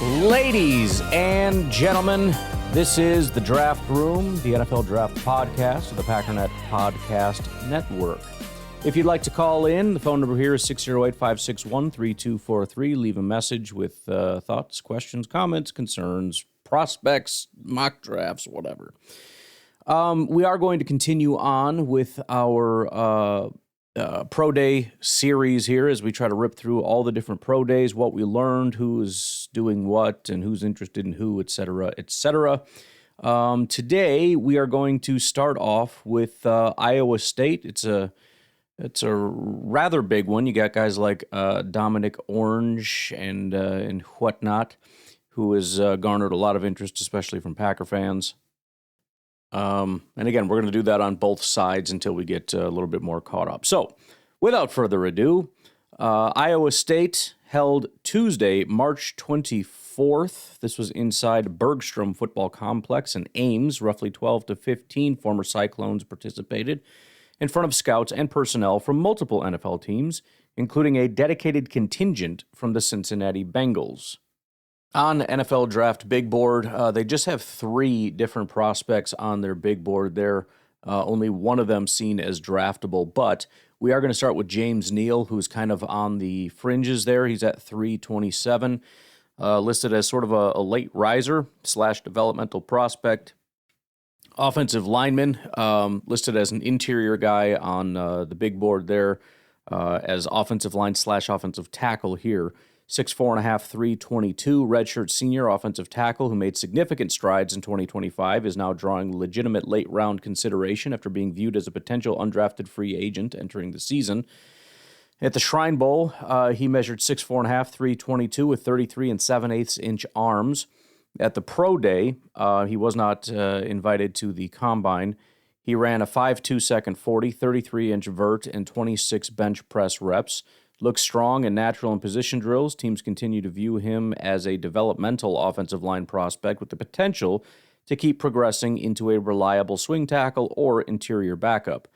Ladies and gentlemen, this is the Draft Room, the NFL Draft Podcast of the Packernet Podcast Network. If you'd like to call in, the phone number here is 608-561-3243. Leave a message with thoughts, questions, comments, concerns, prospects, mock drafts, whatever. We are going to continue on with our Pro Day series here as we try to rip through all the different Pro Days, what we learned, who is doing what, and who's interested in who, etc., etc. Today, we are going to start off with Iowa State. It's a rather big one. You got guys like Dominic Orange and whatnot, who has garnered a lot of interest, especially from Packer fans. And again, we're going to do that on both sides until we get a little bit more caught up. So, without further ado, Iowa State held Tuesday, March 24th. This was inside Bergstrom Football Complex in Ames. Roughly 12 to 15 former Cyclones participated in front of scouts and personnel from multiple NFL teams, including a dedicated contingent from the Cincinnati Bengals. On the NFL Draft Big Board, they just have 3 different prospects on their big board there. Only one of them seen as draftable, but we are going to start with James Neal, who's kind of on the fringes there. He's at 327, listed as sort of a late riser / developmental prospect. Offensive lineman, listed as an interior guy on the big board there, as offensive line / offensive tackle here. 6'4.5", 322, redshirt senior offensive tackle who made significant strides in 2025 is now drawing legitimate late-round consideration after being viewed as a potential undrafted free agent entering the season. At the Shrine Bowl, he measured 6'4.5", 322 with 33 7/8 inch arms. At the Pro Day, he was not invited to the Combine. He ran a 5.2 second 40, 33-inch vert, and 26 bench press reps. Looks strong and natural in position drills. Teams continue to view him as a developmental offensive line prospect with the potential to keep progressing into a reliable swing tackle or interior backup.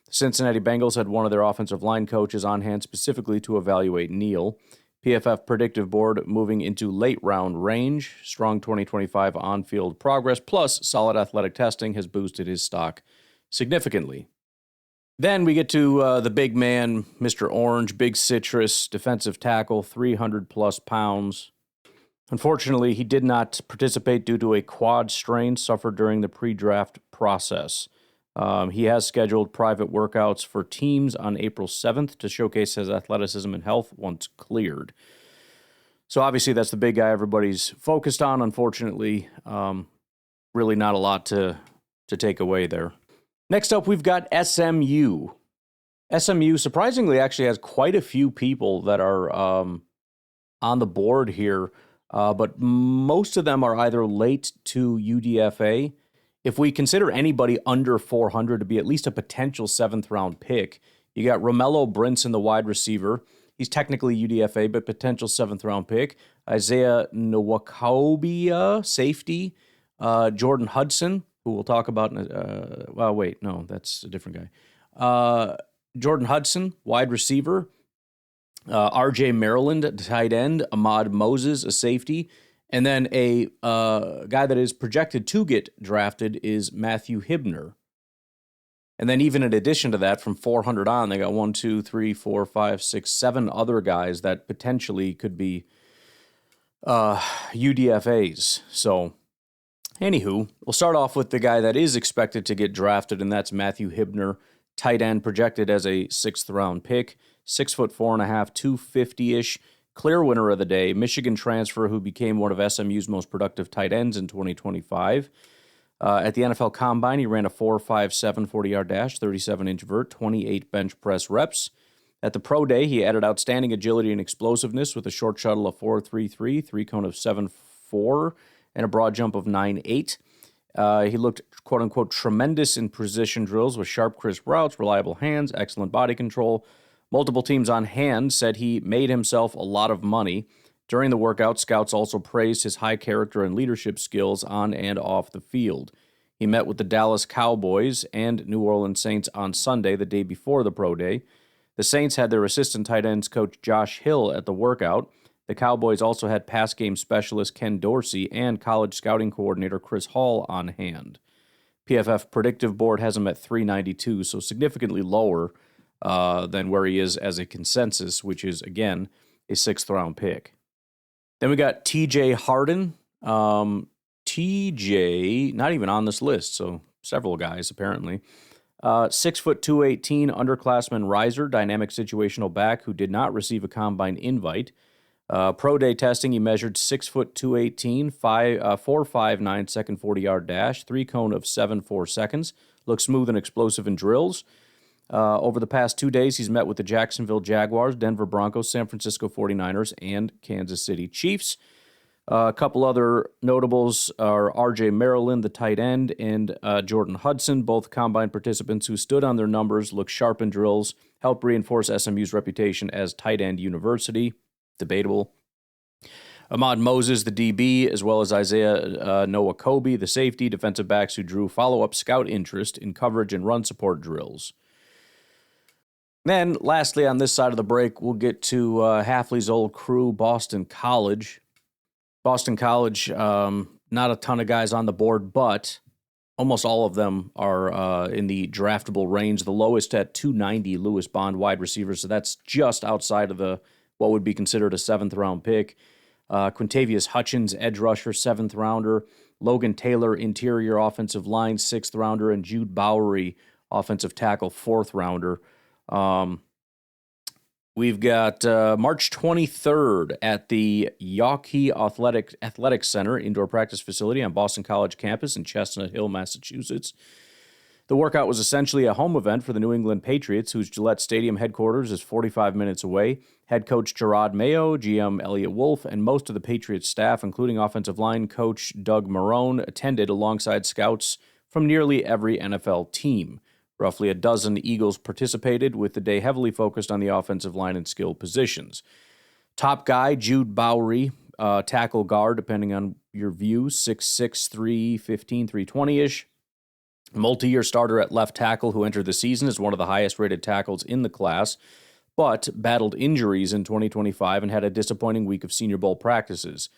The Cincinnati Bengals had one of their offensive line coaches on hand specifically to evaluate Neal. PFF predictive board moving into late round range. Strong 2025 on-field progress plus solid athletic testing has boosted his stock significantly. Then we get to the big man, Mr. Orange, big citrus, defensive tackle, 300-plus pounds. Unfortunately, he did not participate due to a quad strain suffered during the pre-draft process. He has scheduled private workouts for teams on April 7th to showcase his athleticism and health once cleared. So obviously that's the big guy everybody's focused on. Unfortunately, really not a lot to take away there. Next up, we've got SMU. SMU surprisingly actually has quite a few people that are on the board here, but most of them are either late to UDFA. If we consider anybody under 400 to be at least a potential 7th-round pick, you got Romello Brinson, the wide receiver. He's technically UDFA, but potential 7th-round pick. Isaiah Nwakobia, safety. Jordan Hudson, who we'll talk about. That's a different guy. Jordan Hudson, wide receiver. R.J. Maryland, tight end. Ahmad Moses, a safety. And then a guy that is projected to get drafted is Matthew Hibner. And then even in addition to that, from 400 on, they got 1, 2, 3, 4, 5, 6, 7 other guys that potentially could be UDFAs. So, anywho, we'll start off with the guy that is expected to get drafted, and that's Matthew Hibner, tight end, projected as a 6th-round pick, 6'4.5", 250-ish, clear winner of the day, Michigan transfer who became one of SMU's most productive tight ends in 2025. At the NFL Combine, he ran a 4.57 40-yard dash, 37-inch vert, 28 bench press reps. At the Pro Day, he added outstanding agility and explosiveness with a short shuttle of 4.33, 3-cone of 7.4, and a broad jump of 9.8. He looked, quote-unquote, tremendous in precision drills with sharp, crisp routes, reliable hands, excellent body control. Multiple teams on hand said he made himself a lot of money. During the workout, scouts also praised his high character and leadership skills on and off the field. He met with the Dallas Cowboys and New Orleans Saints on Sunday, the day before the Pro Day. The Saints had their assistant tight ends coach Josh Hill at the workout. The Cowboys also had pass game specialist Ken Dorsey and college scouting coordinator Chris Hall on hand. PFF predictive board has him at 392, so significantly lower than where he is as a consensus, which is, again, a 6th-round pick. Then we got TJ Harden. TJ, not even on this list, so several guys apparently. 6 foot 218, underclassman riser, dynamic situational back who did not receive a combine invite. Pro day testing, he measured 6 foot 218, 4.59 second 40-yard dash, 3 cone of 7.4 seconds. Looks smooth and explosive in drills. Over the past 2 days, he's met with the Jacksonville Jaguars, Denver Broncos, San Francisco 49ers, and Kansas City Chiefs. A couple other notables are R.J. Maryland, the tight end, and Jordan Hudson, both combine participants who stood on their numbers, looked sharp in drills, helped reinforce SMU's reputation as tight end university. Debatable. Ahmad Moses, the DB, as well as Isaiah Noah Kobe, the safety, defensive backs who drew follow-up scout interest in coverage and run support drills. Then, lastly, on this side of the break, we'll get to Hafley's old crew, Boston College. Boston College, not a ton of guys on the board, but almost all of them are in the draftable range. The lowest at 290, Lewis Bond, wide receiver, so that's just outside of the what would be considered a 7th-round pick. Quintavious Hutchins, edge rusher, 7th-rounder. Logan Taylor, interior offensive line, 6th-rounder. And Jude Bowery, offensive tackle, 4th-rounder. We've got March 23rd at the Yawkey Athletic Center indoor practice facility on Boston College campus in Chestnut Hill, Massachusetts. The workout was essentially a home event for the New England Patriots, whose Gillette Stadium headquarters is 45 minutes away. Head coach Gerard Mayo, GM Elliott Wolf, and most of the Patriots staff, including offensive line coach Doug Marrone, attended alongside scouts from nearly every NFL team. Roughly a dozen Eagles participated, with the day heavily focused on the offensive line and skill positions. Top guy, Jude Bowery, tackle guard, depending on your view, 6'6", 315, 320-ish. Multi-year starter at left tackle who entered the season as one of the highest-rated tackles in the class, but battled injuries in 2025 and had a disappointing week of Senior Bowl practices.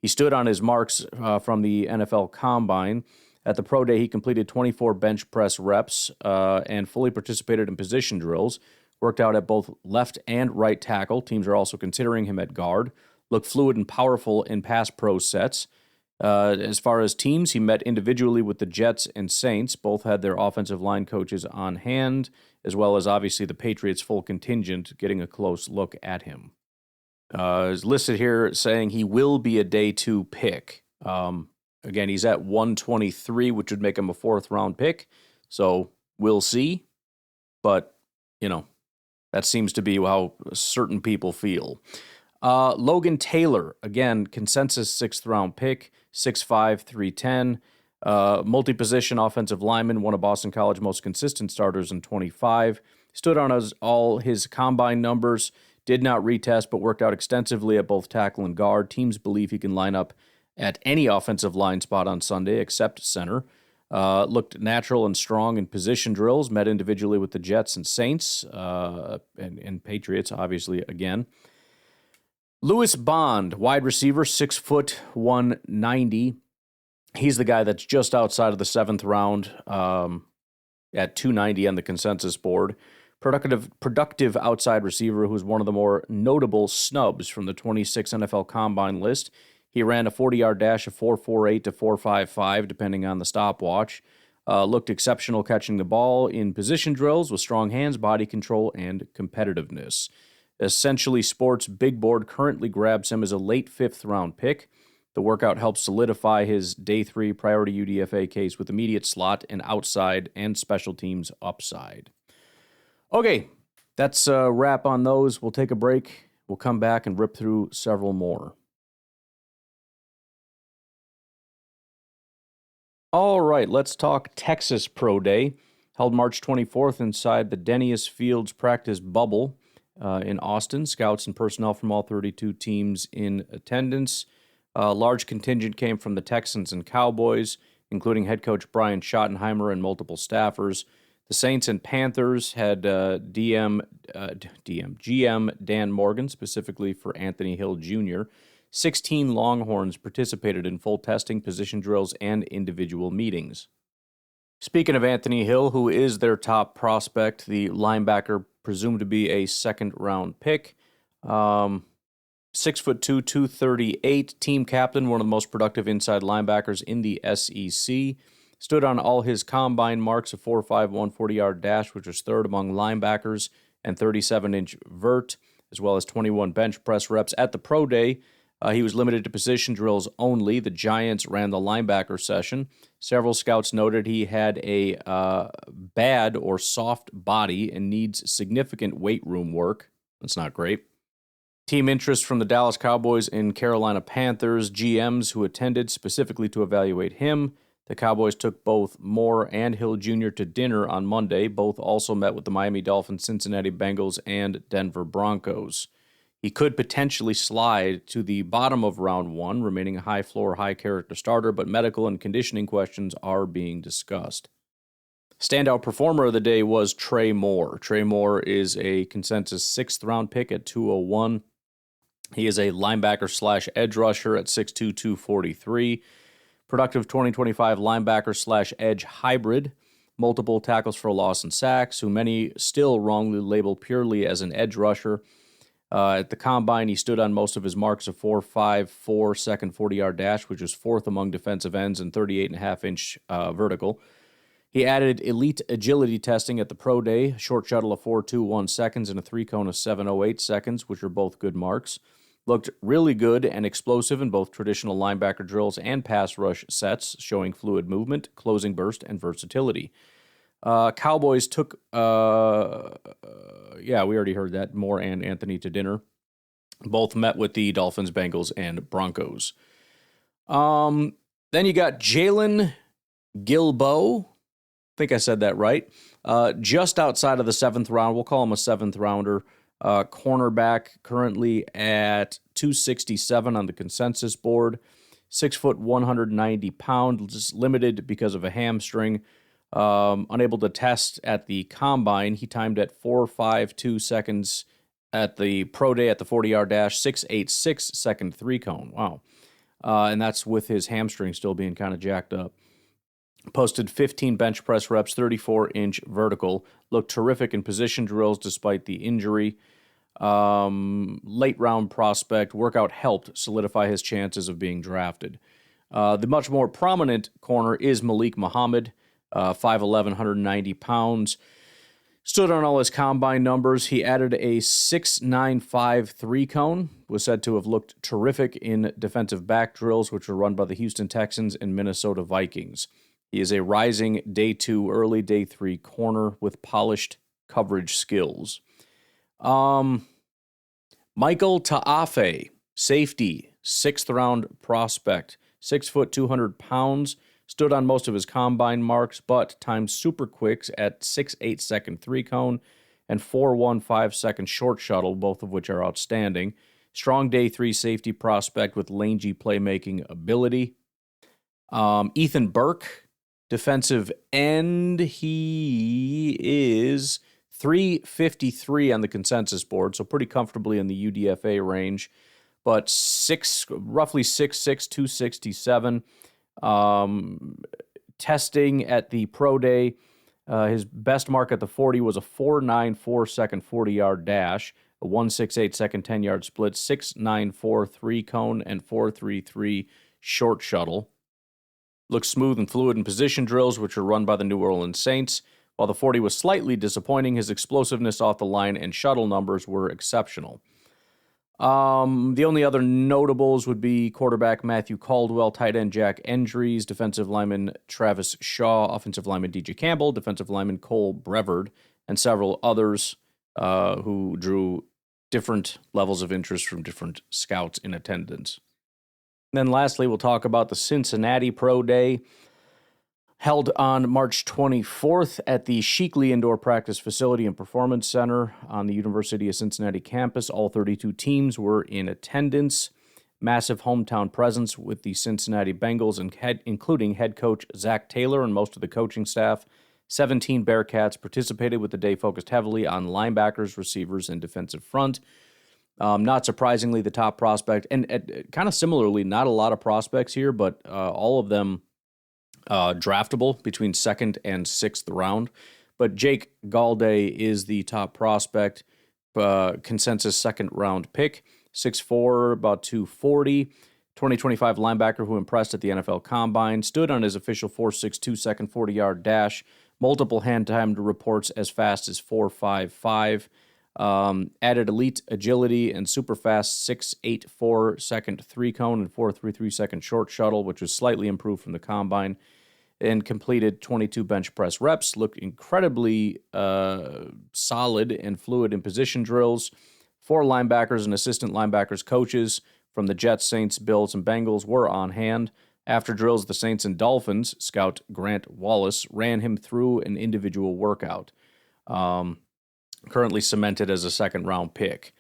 He stood on his marks from the NFL Combine. At the pro day, he completed 24 bench press reps and fully participated in position drills, worked out at both left and right tackle. Teams are also considering him at guard. Looked fluid and powerful in pass pro sets. As far as teams, he met individually with the Jets and Saints. Both had their offensive line coaches on hand, as well as obviously the Patriots' full contingent getting a close look at him. Is listed here saying he will be a day 2 pick. Again, he's at 123, which would make him a 4th-round pick. So we'll see. But, that seems to be how certain people feel. Logan Taylor, again, consensus 6th-round pick, 6'5", 310. Multi-position offensive lineman, one of Boston College's most consistent starters in 25. Stood on all his combine numbers, did not retest, but worked out extensively at both tackle and guard. Teams believe he can line up at any offensive line spot on Sunday except center. Looked natural and strong in position drills, met individually with the Jets and Saints, and Patriots, obviously, again. Lewis Bond, wide receiver, 6 foot 190. He's the guy that's just outside of the 7th round at 290 on the consensus board. Productive outside receiver who's one of the more notable snubs from the 26 NFL Combine list. He ran a 40-yard dash of 4.48 to 4.55, depending on the stopwatch. Looked exceptional catching the ball in position drills with strong hands, body control, and competitiveness. Essentially Sports Big Board currently grabs him as a late 5th-round pick. The workout helps solidify his day 3 priority UDFA case with immediate slot and outside and special teams upside. Okay, that's a wrap on those. We'll take a break. We'll come back and rip through several more. All right, let's talk Texas Pro Day, held March 24th inside the Denny's Fields practice bubble in Austin. Scouts and personnel from all 32 teams in attendance. A large contingent came from the Texans and Cowboys, including head coach Brian Schottenheimer and multiple staffers. The Saints and Panthers had GM Dan Morgan, specifically for Anthony Hill Jr. 16 Longhorns participated in full testing, position drills, and individual meetings. Speaking of Anthony Hill, who is their top prospect, the linebacker presumed to be a second-round pick. 6'2", 238, team captain, one of the most productive inside linebackers in the SEC. Stood on all his combine marks, a 4.5 140-yard dash, which was third among linebackers, and 37-inch vert, as well as 21 bench press reps. At the pro day, he was limited to position drills only. The Giants ran the linebacker session. Several scouts noted he had a bad or soft body and needs significant weight room work. That's not great. Team interest from the Dallas Cowboys and Carolina Panthers GMs who attended specifically to evaluate him. The Cowboys took both Moore and Hill Jr. to dinner on Monday. Both also met with the Miami Dolphins, Cincinnati Bengals, and Denver Broncos. He could potentially slide to the bottom of round one, remaining a high-floor, high-character starter, but medical and conditioning questions are being discussed. Standout performer of the day was Trey Moore. Trey Moore is a consensus sixth-round pick at 201. He is a linebacker/edge rusher at 6'2", 243. Productive 2025 linebacker/edge hybrid, multiple tackles for loss and sacks, who many still wrongly label purely as an edge rusher. At the combine, he stood on most of his marks, a 4.54 second 40-yard dash, which was fourth among defensive ends, and 38.5-inch vertical. He added elite agility testing at the pro day, a short shuttle of 4.21 seconds and a three cone of 7.08 seconds, which are both good marks. Looked really good and explosive in both traditional linebacker drills and pass rush sets, showing fluid movement, closing burst, and versatility. Cowboys took, we already heard that, Moore and Anthony to dinner. Both met with the Dolphins, Bengals, and Broncos. Then you got Jalen Gilbo. I think I said that right. Just outside of the seventh round. We'll call him a seventh rounder. Cornerback currently at 267 on the consensus board. 6 foot, 190 pounds, limited because of a hamstring. Unable to test at the combine. He timed at 4.52 seconds at the pro day at the 40-yard dash, 6.86 second three cone. Wow. And that's with his hamstring still being kind of jacked up. Posted 15 bench press reps, 34-inch vertical. Looked terrific in position drills despite the injury. Late round prospect. Workout helped solidify his chances of being drafted. The much more prominent corner is Malik Muhammad, 5'11", 190 pounds. Stood on all his combine numbers. He added a 6.95 three cone. Was said to have looked terrific in defensive back drills, which were run by the Houston Texans and Minnesota Vikings. He is a rising day 2, early day 3 corner with polished coverage skills. Michael Ta'afe, safety, 6th round prospect, 6 foot, 200 pounds, stood on most of his combine marks, but timed super quicks at 6.8 second three cone and 4.15 second short shuttle, both of which are outstanding. Strong day 3 safety prospect with rangy playmaking ability. Ethan Burke, defensive end, he is 353 on the consensus board, so pretty comfortably in the UDFA range, but roughly 6'6", 267. Testing at the pro day, his best mark at the 40 was a 4.94 second 40-yard dash, a 1.68 second 10-yard split, 6.94 three cone, and 4.33 short shuttle. Looks smooth and fluid in position drills, which are run by the New Orleans Saints. While the 40 was slightly disappointing, his explosiveness off the line and shuttle numbers were exceptional. The only other notables would be quarterback Matthew Caldwell, tight end Jack Endries, defensive lineman Travis Shaw, offensive lineman DJ Campbell, defensive lineman Cole Brevard, and several others who drew different levels of interest from different scouts in attendance. And then lastly, we'll talk about the Cincinnati Pro Day, held on March 24th at the Sheekley Indoor Practice Facility and Performance Center on the University of Cincinnati campus. All 32 teams were in attendance. Massive hometown presence with the Cincinnati Bengals, including head coach Zach Taylor and most of the coaching staff. 17 Bearcats participated, with the day focused heavily on linebackers, receivers, and defensive front. Not surprisingly, the top prospect, and kind of similarly, not a lot of prospects here, but all of them draftable between 2nd and 6th round. But Jake Galday is the top prospect, consensus 2nd round pick, 6'4", about 240, 2025 linebacker who impressed at the NFL Combine, stood on his official 4.62 second 40-yard dash, multiple hand-timed reports as fast as 4.55, added elite agility and super fast 6.84 second 3-cone and 4.33 second short shuttle, which was slightly improved from the Combine, and completed 22 bench press reps, looked incredibly solid and fluid in position drills. 4 linebackers and assistant linebackers coaches from the Jets, Saints, Bills, and Bengals were on hand. After drills, the Saints and Dolphins, scout Grant Wallace, ran him through an individual workout. Currently cemented as a 2nd-round pick.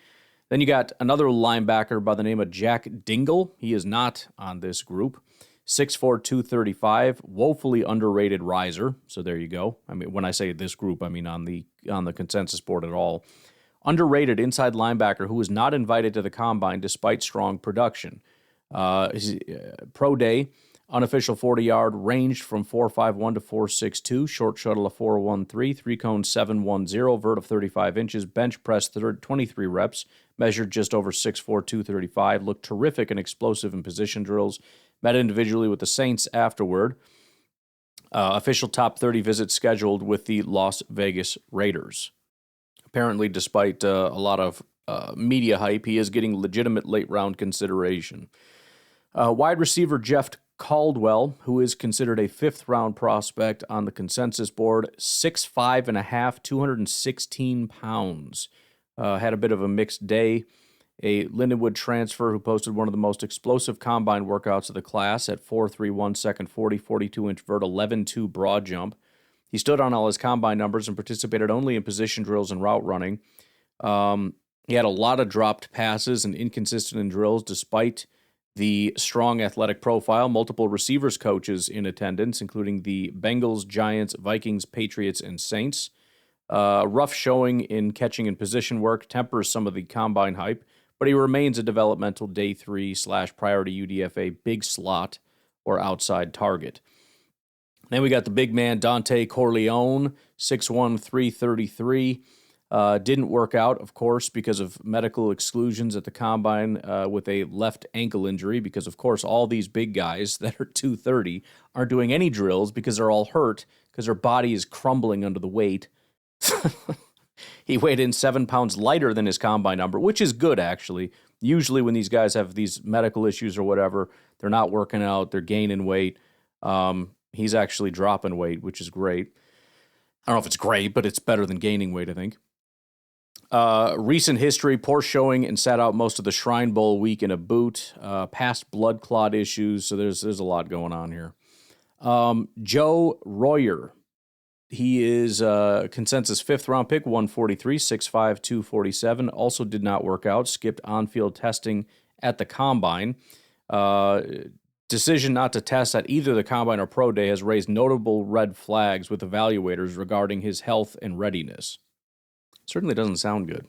Then you got another linebacker by the name of Jack Dingle. He is not on this group. 6'4", 235, woefully underrated riser. So there you go. I mean, when I say this group, I mean on the consensus board at all. Underrated inside linebacker who was not invited to the Combine despite strong production. His pro day, unofficial 40-yard, ranged from 4.51 to 4.62, short shuttle of 4.13, 3-cone 7.10, vert of 35 inches, bench press 23 reps, measured just over 6'4", 235, looked terrific and explosive in position drills, met individually with the Saints afterward. Official top 30 visit scheduled with the Las Vegas Raiders. Apparently, despite a lot of media hype, he is getting legitimate late-round consideration. Wide receiver Jeff Caldwell, who is considered a 5th-round prospect on the consensus board, 6'5.5", 216 pounds. Had a bit of a mixed day. A Lindenwood transfer who posted one of the most explosive Combine workouts of the class at 4.31 second 40, 42-inch vert, 11.2 broad jump. He stood on all his Combine numbers and participated only in position drills and route running. He had a lot of dropped passes and inconsistent in drills despite the strong athletic profile. Multiple receivers coaches in attendance, including the Bengals, Giants, Vikings, Patriots, and Saints. Rough showing in catching and position work tempers some of the Combine hype, but he remains a developmental day 3/priority UDFA big slot or outside target. Then we got the big man, Dante Corleone, 6'1", 333. Didn't work out, of course, because of medical exclusions at the Combine with a left ankle injury, because, of course, all these big guys that are 230 aren't doing any drills because they're all hurt because their body is crumbling under the weight. He weighed in 7 pounds lighter than his Combine number, which is good, actually. Usually when these guys have these medical issues or whatever, they're not working out, they're gaining weight. He's actually dropping weight, which is great. I don't know if it's great, but it's better than gaining weight, I think. Recent history, poor showing and sat out most of the Shrine Bowl week in a boot. Past blood clot issues, so there's a lot going on here. Joe Royer. He is consensus 5th-round pick, 143, 6'5", 247. Also did not work out. Skipped on-field testing at the Combine. Decision not to test at either the Combine or Pro Day has raised notable red flags with evaluators regarding his health and readiness. Certainly doesn't sound good.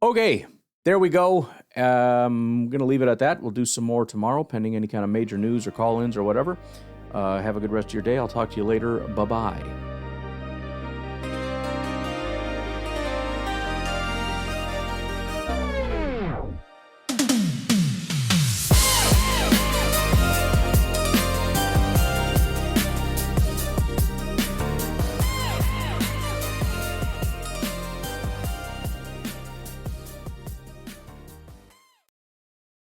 Okay, there we go. I'm going to leave it at that. We'll do some more tomorrow, pending any kind of major news or call-ins or whatever. Have a good rest of your day. I'll talk to you later. Bye-bye.